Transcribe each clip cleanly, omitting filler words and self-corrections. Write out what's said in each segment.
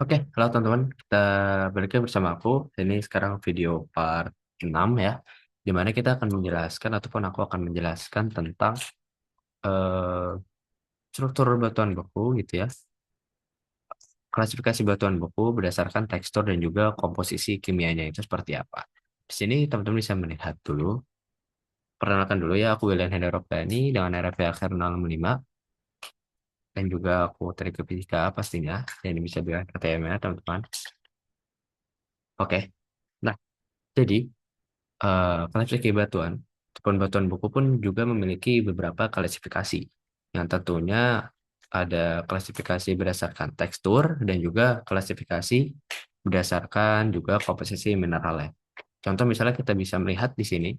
Oke, halo teman-teman. Kita balik lagi bersama aku. Ini sekarang video part 6 ya, di mana kita akan menjelaskan ataupun aku akan menjelaskan tentang eh, struktur batuan beku gitu ya, klasifikasi batuan beku berdasarkan tekstur dan juga komposisi kimianya itu seperti apa. Di sini teman-teman bisa melihat dulu, perkenalkan dulu ya, aku William Hendra Robbani dengan RFP akhir 065 dan juga aku teknik fisika pastinya, dan ini bisa dengan KTM ya teman-teman. Oke, nah jadi klasifikasi batuan ataupun batuan buku pun juga memiliki beberapa klasifikasi yang tentunya ada klasifikasi berdasarkan tekstur dan juga klasifikasi berdasarkan juga komposisi mineralnya. Contoh misalnya kita bisa melihat di sini,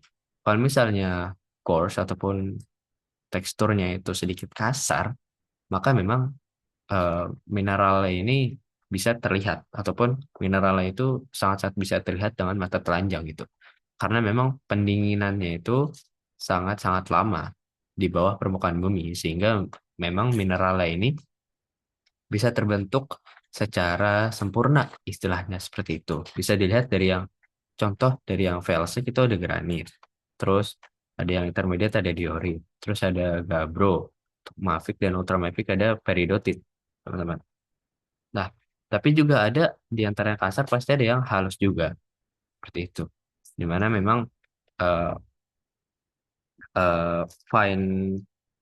kalau misalnya coarse ataupun teksturnya itu sedikit kasar, maka memang eh, mineralnya ini bisa terlihat ataupun mineralnya itu sangat-sangat bisa terlihat dengan mata telanjang gitu. Karena memang pendinginannya itu sangat-sangat lama di bawah permukaan bumi sehingga memang mineralnya ini bisa terbentuk secara sempurna istilahnya seperti itu. Bisa dilihat dari yang contoh dari yang VLC itu ada granit. Terus ada yang intermediate ada diorit. Terus ada gabbro. Untuk mafic dan ultramafic ada peridotit, teman-teman. Nah, tapi juga ada di antara yang kasar pasti ada yang halus juga seperti itu. Dimana memang eh, eh, fine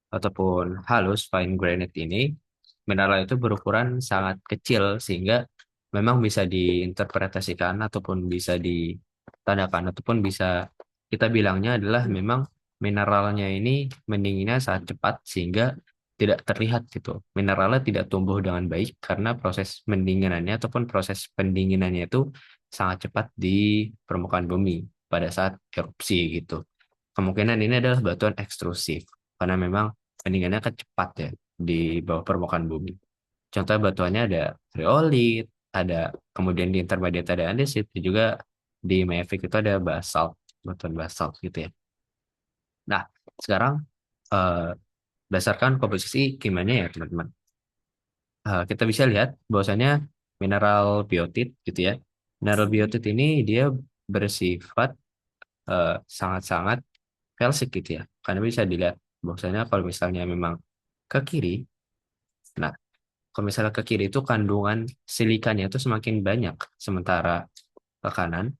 ataupun halus fine granite ini mineral itu berukuran sangat kecil sehingga memang bisa diinterpretasikan ataupun bisa ditandakan ataupun bisa kita bilangnya adalah memang mineralnya ini mendinginnya sangat cepat sehingga tidak terlihat gitu. Mineralnya tidak tumbuh dengan baik karena proses pendinginannya ataupun proses pendinginannya itu sangat cepat di permukaan bumi pada saat erupsi gitu. Kemungkinan ini adalah batuan ekstrusif karena memang pendinginannya kan cepat ya di bawah permukaan bumi. Contoh batuannya ada riolit, ada kemudian di intermediate ada andesit, dan juga di mafic itu ada basalt, batuan basalt gitu ya. Nah, sekarang eh, berdasarkan komposisi kimianya ya teman-teman. Kita bisa lihat bahwasanya mineral biotit gitu ya. Mineral biotit ini dia bersifat sangat-sangat felsik gitu ya. Karena bisa dilihat bahwasanya kalau misalnya memang ke kiri, nah kalau misalnya ke kiri itu kandungan silikanya itu semakin banyak, sementara ke kanan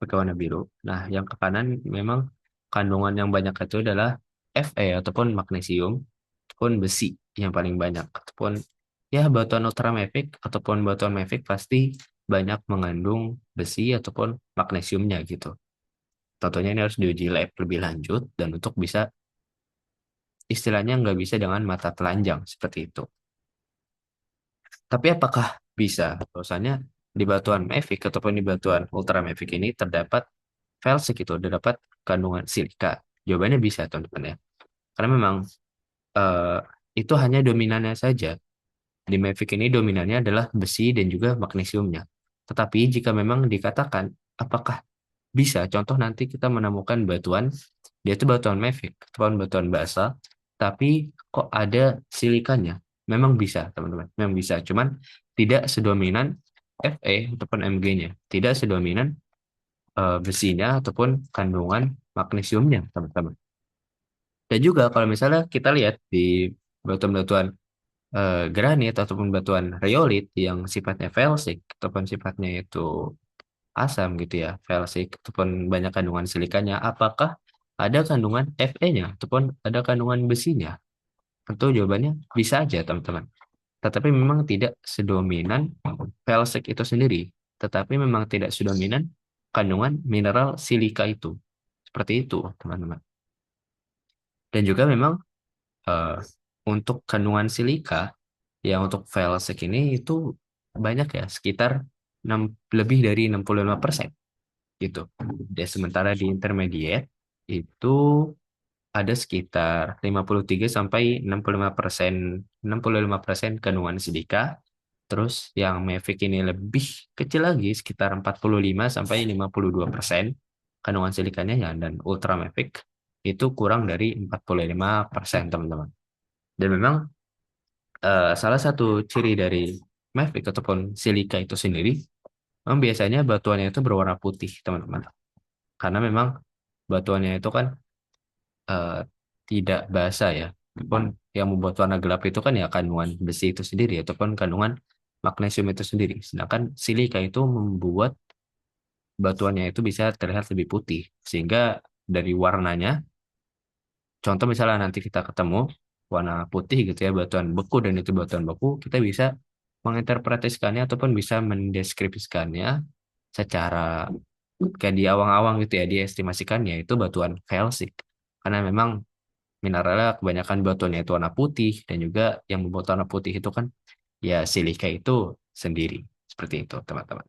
pakai warna biru. Nah, yang ke kanan memang kandungan yang banyak itu adalah Fe ataupun magnesium ataupun besi yang paling banyak ataupun ya batuan ultramafic ataupun batuan mafic pasti banyak mengandung besi ataupun magnesiumnya gitu. Tentunya ini harus diuji lab lebih lanjut dan untuk bisa istilahnya nggak bisa dengan mata telanjang seperti itu. Tapi apakah bisa? Bahwasanya di batuan mafic ataupun di batuan ultra mafic ini terdapat felsik itu, terdapat kandungan silika. Jawabannya bisa, teman-teman ya. Karena memang eh, itu hanya dominannya saja. Di mafic ini dominannya adalah besi dan juga magnesiumnya. Tetapi jika memang dikatakan apakah bisa, contoh nanti kita menemukan batuan, dia itu batuan mafic, ataupun batuan basa, tapi kok ada silikanya? Memang bisa, teman-teman. Memang bisa. Cuman tidak sedominan Fe ataupun Mg-nya. Tidak sedominan besinya ataupun kandungan magnesiumnya, teman-teman. Dan juga kalau misalnya kita lihat di batuan-batuan granit ataupun batuan riolit yang sifatnya felsik ataupun sifatnya itu asam gitu ya, felsik ataupun banyak kandungan silikanya, apakah ada kandungan Fe-nya ataupun ada kandungan besinya? Tentu jawabannya bisa aja, teman-teman. Tetapi memang tidak sedominan felsik itu sendiri, tetapi memang tidak sedominan kandungan mineral silika itu. Seperti itu, teman-teman. Dan juga memang eh, untuk kandungan silika, yang untuk felsik ini itu banyak ya, sekitar 6, lebih dari 65% gitu. Dan sementara di intermediate itu ada sekitar 53 sampai 65%, 65% kandungan silika. Terus yang Mavic ini lebih kecil lagi sekitar 45 sampai 52% kandungan silikanya ya, dan Ultra Mavic itu kurang dari 45% teman-teman. Dan memang Salah satu ciri dari mafic ataupun silika itu sendiri, memang biasanya batuannya itu berwarna putih, teman-teman. Karena memang batuannya itu kan eh, tidak basa ya. Pun yang membuat warna gelap itu kan ya kandungan besi itu sendiri ataupun kandungan magnesium itu sendiri. Sedangkan silika itu membuat batuannya itu bisa terlihat lebih putih. Sehingga dari warnanya, contoh misalnya nanti kita ketemu warna putih gitu ya, batuan beku dan itu batuan beku, kita bisa menginterpretasikannya ataupun bisa mendeskripsikannya secara kayak di awang-awang gitu ya, diestimasikannya itu batuan felsik. Karena memang mineralnya kebanyakan batuannya itu warna putih dan juga yang membuat warna putih itu kan ya silika itu sendiri. Seperti itu, teman-teman.